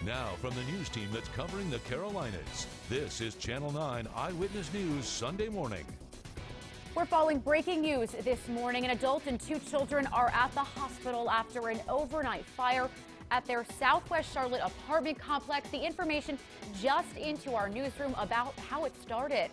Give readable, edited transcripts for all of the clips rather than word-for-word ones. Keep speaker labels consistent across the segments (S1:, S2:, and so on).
S1: Now from the news team that's covering the Carolinas, this is Channel 9 Eyewitness News Sunday morning.
S2: We're following breaking news this morning. An adult and two children are at the hospital after an overnight fire at their Southwest Charlotte apartment complex. The information just into our newsroom about how it started.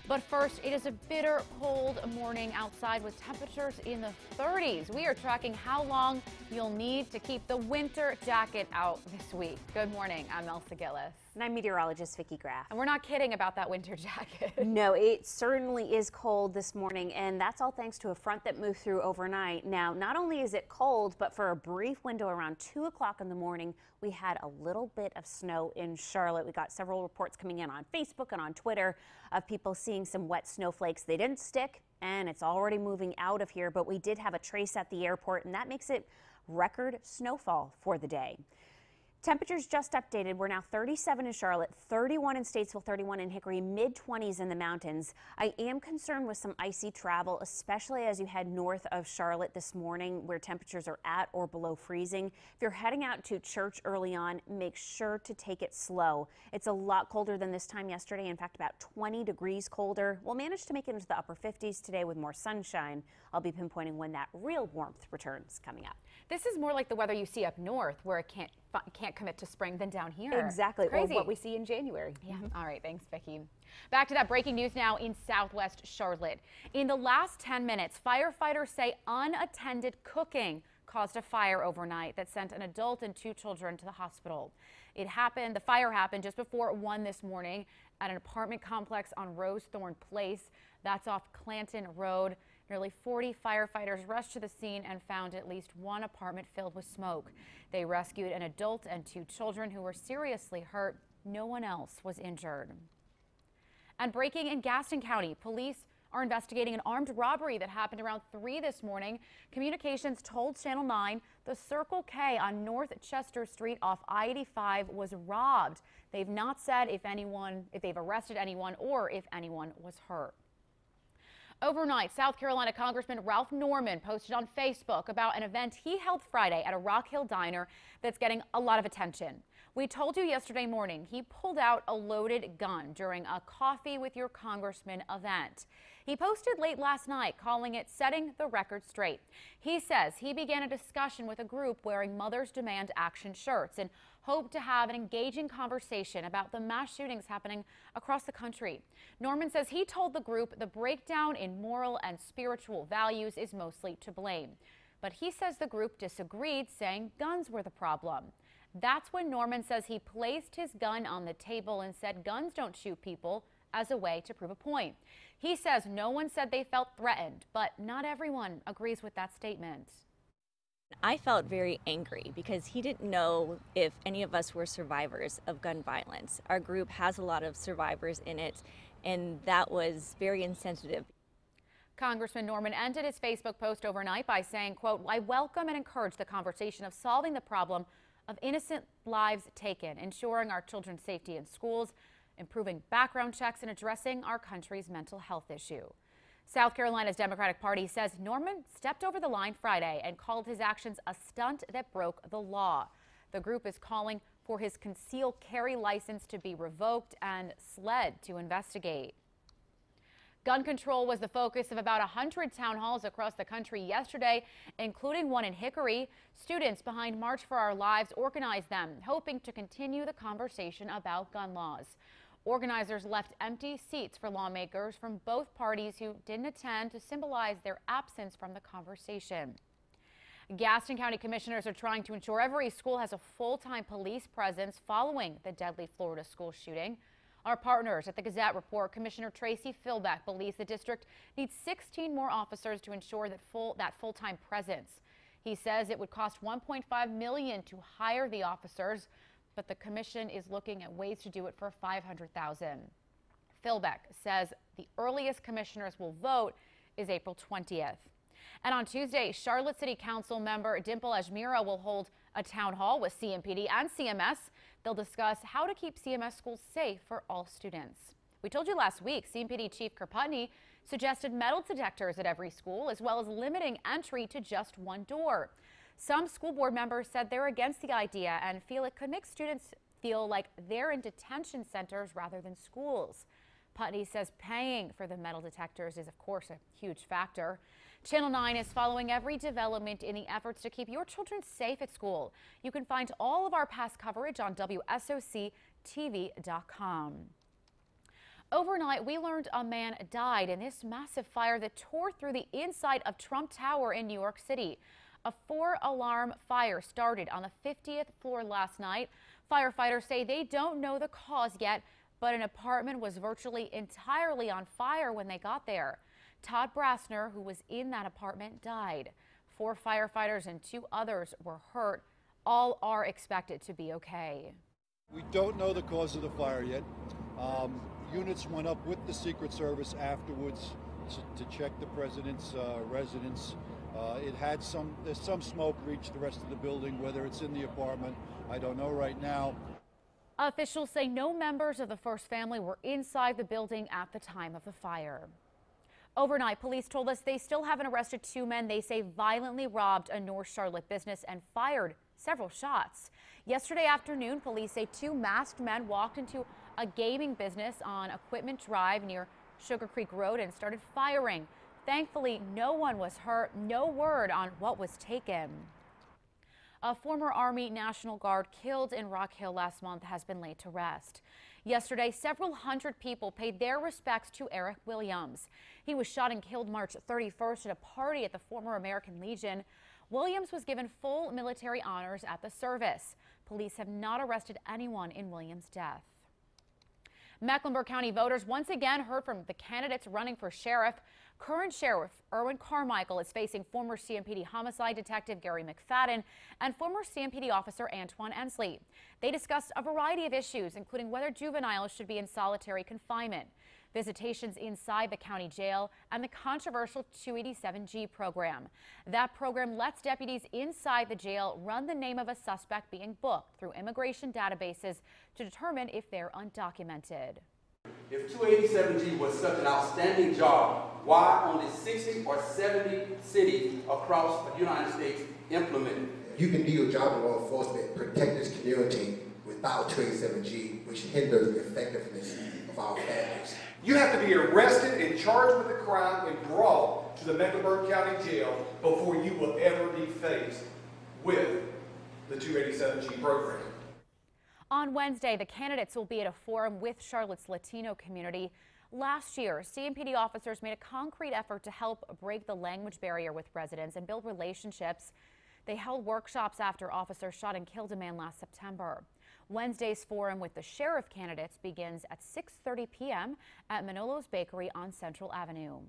S2: But first, it is a bitter cold morning outside with temperatures in the 30s. We are tracking how long you'll need to keep the winter jacket out this week. Good morning. I'm Elsa Gillis.
S3: And I'm meteorologist Vicki Graff.
S2: And we're not kidding about that winter jacket.
S3: No, it certainly is cold this morning, and that's all thanks to a front that moved through overnight. Now, not only is it cold, but for a brief window around 2 o'clock in the morning, we had a little bit of snow in Charlotte. We got several reports coming in on Facebook and on Twitter of people seeing some wet snowflakes. They didn't stick, and it's already moving out of here, but we did have a trace at the airport, and that makes it record snowfall for the day. Temperatures just updated. We're now 37 in Charlotte, 31 in Statesville, 31 in Hickory, mid-20s in the mountains. I am concerned with some icy travel, especially as you head north of Charlotte this morning where temperatures are at or below freezing. If you're heading out to church early on, make sure to take it slow. It's a lot colder than this time yesterday. In fact, about 20 degrees colder. We'll manage to make it into the upper 50s today with more sunshine. I'll be pinpointing when that real warmth returns coming up.
S2: This is more like the weather you see up north where it can't commit to spring than down here.
S3: Exactly.
S2: Crazy.
S3: Or what we see in January.
S2: Yeah. All right. Thanks, Vicki. Back to that breaking news now in Southwest Charlotte. In the last 10 minutes, firefighters say unattended cooking caused a fire overnight that sent an adult and two children to the hospital. The fire happened just before 1 this morning at an apartment complex on Rosethorn Place. That's off Clanton Road. Nearly 40 firefighters rushed to the scene and found at least one apartment filled with smoke. They rescued an adult and two children who were seriously hurt. No one else was injured. And breaking in Gaston County, police are investigating an armed robbery that happened around 3 this morning. Communications told Channel 9 the Circle K on North Chester Street off I-85 was robbed. They've not said if they've arrested anyone or if anyone was hurt. Overnight, South Carolina Congressman Ralph Norman posted on Facebook about an event he held Friday at a Rock Hill diner that's getting a lot of attention. We told you yesterday morning he pulled out a loaded gun during a Coffee with Your Congressman event. He posted late last night calling it setting the record straight. He says he began a discussion with a group wearing Mothers Demand Action shirts and hoped to have an engaging conversation about the mass shootings happening across the country. Norman says he told the group the breakdown in moral and spiritual values is mostly to blame. But he says the group disagreed, saying guns were the problem. That's when Norman says he placed his gun on the table and said guns don't shoot people as a way to prove a point. He says no one said they felt threatened, but not everyone agrees with that statement.
S4: I felt very angry because he didn't know if any of us were survivors of gun violence. Our group has a lot of survivors in it, and that was very insensitive.
S2: Congressman Norman ended his Facebook post overnight by saying, quote, "I welcome and encourage the conversation of solving the problem of innocent lives taken, ensuring our children's safety in schools, improving background checks, and addressing our country's mental health issue." South Carolina's Democratic Party says Norman stepped over the line Friday and called his actions a stunt that broke the law. The group is calling for his concealed carry license to be revoked and SLED to investigate. Gun control was the focus of about 100 town halls across the country yesterday, including one in Hickory. Students behind March for Our Lives organized them, hoping to continue the conversation about gun laws. Organizers left empty seats for lawmakers from both parties who didn't attend to symbolize their absence from the conversation. Gaston County commissioners are trying to ensure every school has a full-time police presence following the deadly Florida school shooting. Our partners at the Gazette report Commissioner Tracy Philbeck believes the district needs 16 more officers to ensure that full-time presence. He says it would cost $1.5 million to hire the officers, but the commission is looking at ways to do it for $500,000. Philbeck says the earliest commissioners will vote is April 20th. And on Tuesday, Charlotte City Council member Dimple Ajmira will hold a town hall with CMPD and CMS. They'll discuss how to keep CMS schools safe for all students. We told you last week, CMPD Chief Kirputney suggested metal detectors at every school, as well as limiting entry to just one door. Some school board members said they're against the idea and feel it could make students feel like they're in detention centers rather than schools. Putney says paying for the metal detectors is, of course, a huge factor. Channel 9 is following every development in the efforts to keep your children safe at school. You can find all of our past coverage on WSOCTV.com. Overnight, we learned a man died in this massive fire that tore through the inside of Trump Tower in New York City. A 4-alarm fire started on the 50th floor last night. Firefighters say they don't know the cause yet, but an apartment was virtually entirely on fire when they got there. Todd Brassner, who was in that apartment, died. 4 firefighters and 2 others were hurt. All are expected to be okay.
S5: We don't know the cause of the fire yet. Units went up with the Secret Service afterwards to check the president's residence. There's some smoke reached the rest of the building. Whether it's in the apartment, I don't know right now.
S2: Officials say no members of the first family were inside the building at the time of the fire. Overnight, police told us they still haven't arrested 2 men they say violently robbed a North Charlotte business and fired several shots. Yesterday afternoon, police say 2 masked men walked into a gaming business on Equipment Drive near Sugar Creek Road and started firing. Thankfully, no one was hurt. No word on what was taken. A former Army National Guard killed in Rock Hill last month has been laid to rest. Yesterday, several hundred people paid their respects to Eric Williams. He was shot and killed March 31st at a party at the former American Legion. Williams was given full military honors at the service. Police have not arrested anyone in Williams' death. Mecklenburg County voters once again heard from the candidates running for sheriff. Current Sheriff Erwin Carmichael is facing former CMPD homicide detective Gary McFadden and former CMPD officer Antoine Ensley. They discussed a variety of issues, including whether juveniles should be in solitary confinement, visitations inside the county jail, and the controversial 287G program. That program lets deputies inside the jail run the name of a suspect being booked through immigration databases to determine if they're undocumented.
S6: If 287G was such an outstanding job, why only 60 or 70 cities across the United States implement it?
S7: You can do your job in law enforcement, protect this community without 287G, which hinders the effectiveness of our families.
S8: You have to be arrested and charged with a crime and brought to the Mecklenburg County Jail before you will ever be faced with the 287G program.
S2: On Wednesday, the candidates will be at a forum with Charlotte's Latino community. Last year, CMPD officers made a concrete effort to help break the language barrier with residents and build relationships. They held workshops after officers shot and killed a man last September. Wednesday's forum with the sheriff candidates begins at 6:30 p.m. at Manolo's Bakery on Central Avenue.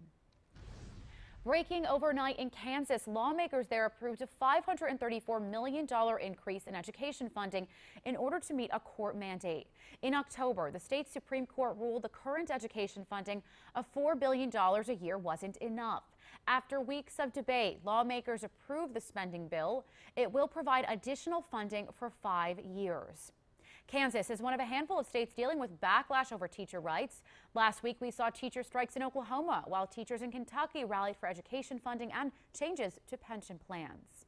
S2: Breaking overnight in Kansas, lawmakers there approved a $534 million increase in education funding in order to meet a court mandate. In October, the state Supreme Court ruled the current education funding of $4 billion a year wasn't enough. After weeks of debate, lawmakers approved the spending bill. It will provide additional funding for 5 years. Kansas is one of a handful of states dealing with backlash over teacher rights. Last week, we saw teacher strikes in Oklahoma, while teachers in Kentucky rallied for education funding and changes to pension plans.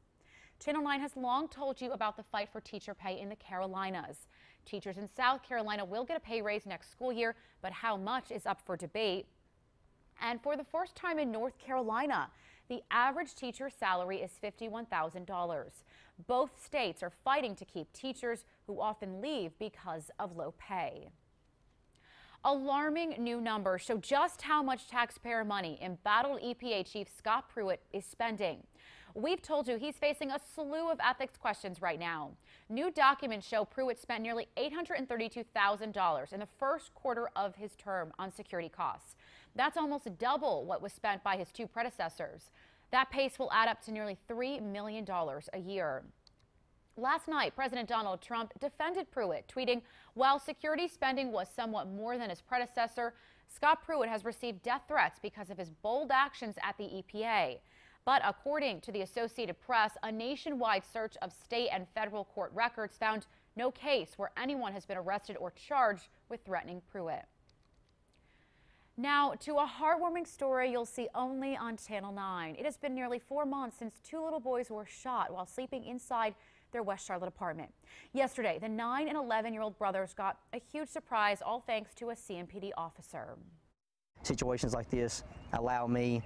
S2: Channel 9 has long told you about the fight for teacher pay in the Carolinas. Teachers in South Carolina will get a pay raise next school year, but how much is up for debate. And for the first time in North Carolina, the average teacher salary is $51,000. Both states are fighting to keep teachers who often leave because of low pay. Alarming new numbers show just how much taxpayer money embattled EPA Chief Scott Pruitt is spending. We've told you he's facing a slew of ethics questions right now. New documents show Pruitt spent nearly $832,000 in the first quarter of his term on security costs. That's almost double what was spent by his 2 predecessors. That pace will add up to nearly $3 million a year. Last night, President Donald Trump defended Pruitt, tweeting, "While security spending was somewhat more than his predecessor, Scott Pruitt has received death threats because of his bold actions at the EPA." But according to the Associated Press, a nationwide search of state and federal court records found no case where anyone has been arrested or charged with threatening Pruitt. Now to a heartwarming story you'll see only on Channel 9. It has been nearly 4 months since 2 little boys were shot while sleeping inside their West Charlotte apartment. Yesterday, the 9 and 11-year-old brothers got a huge surprise, all thanks to a CMPD officer.
S9: Situations like this allow me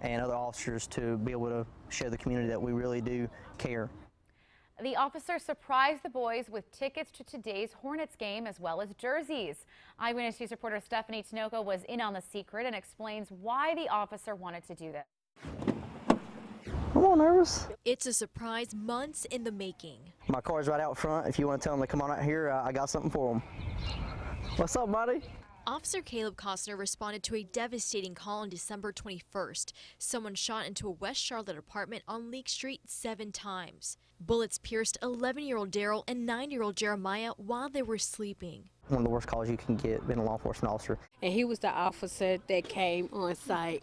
S9: and other officers to be able to show the community that we really do care.
S2: The officer surprised the boys with tickets to today's Hornets game as well as jerseys. Eyewitness News reporter Stephanie Tinoco was in on the secret and explains why the officer wanted to do this.
S9: I'm all nervous.
S10: It's a surprise months in the making.
S9: My car's right out front. If you want to tell them to come on out here, I got something for them. What's up, buddy?
S10: Officer Caleb Costner responded to a devastating call on December 21st. Someone shot into a West Charlotte apartment on Leek Street 7 times. Bullets pierced 11-year-old Daryl and 9-year-old Jeremiah while they were sleeping.
S9: One of the worst calls you can get being a law enforcement officer.
S11: And he was the officer that came on site,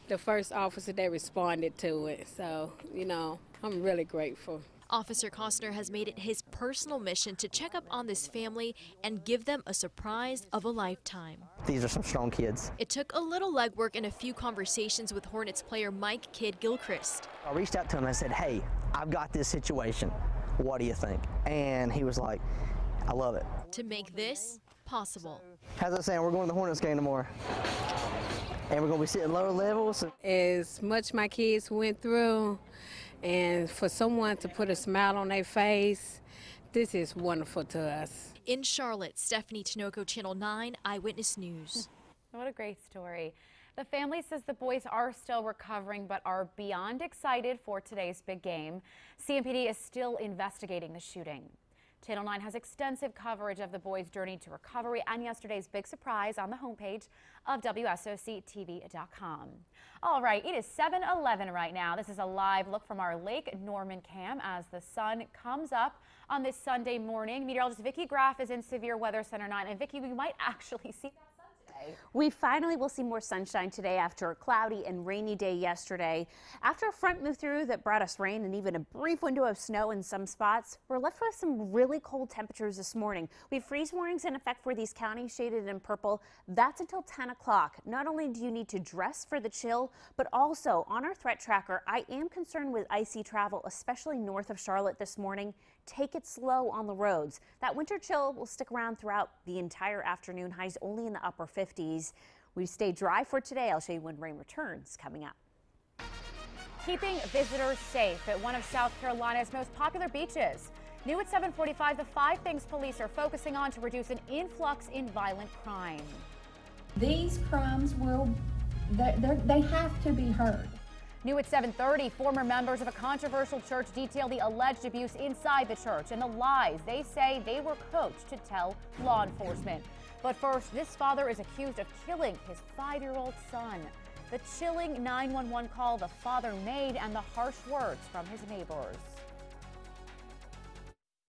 S11: the first officer that responded to it. So, you know, I'm really grateful.
S10: Officer Costner has made it his personal mission to check up on this family and give them a surprise of a lifetime.
S9: These are some strong kids.
S10: It took a little legwork and a few conversations with Hornets player Mike "Kid" Gilchrist.
S9: I reached out to him and I said, hey, I've got this situation. What do you think? And he was like, I love it.
S10: To make this possible.
S9: How's that sound? We're going to the Hornets game tomorrow. And we're going to be sitting lower levels.
S11: As much my kids went through, and for someone to put a smile on their face, this is wonderful to us.
S10: In Charlotte, Stephanie Tinoco, Channel 9 Eyewitness News.
S2: What a great story. The family says the boys are still recovering but are beyond excited for today's big game. CMPD is still investigating the shooting. Channel 9 has extensive coverage of the boys' journey to recovery and yesterday's big surprise on the homepage of WSOCTV.com. All right, it is 7:11 right now. This is a live look from our Lake Norman cam as the sun comes up on this Sunday morning. Meteorologist Vicki Graff is in Severe Weather Center 9. And Vicki, we might actually see that sun today.
S3: We finally will see more sunshine today after a cloudy and rainy day yesterday. After a front moved through that brought us rain and even a brief window of snow in some spots, we're left with some really cold temperatures this morning. We have freeze warnings in effect for these counties shaded in purple. That's until 10 o'clock. Not only do you need to dress for the chill, but also on our threat tracker, I am concerned with icy travel, especially north of Charlotte this morning. Take it slow on the roads. That winter chill will stick around throughout the entire afternoon, highs only in the upper 50s. We stay dry for today. I'll show you when rain returns coming up.
S2: Keeping visitors safe at one of South Carolina's most popular beaches. New at 7:45, the 5 things police are focusing on to reduce an influx in violent crime.
S12: These crimes they have to be heard.
S2: New at 7:30, former members of a controversial church detail the alleged abuse inside the church and the lies they say they were coached to tell law enforcement. But first, this father is accused of killing his 5-year-old son. The chilling 911 call the father made and the harsh words from his neighbors.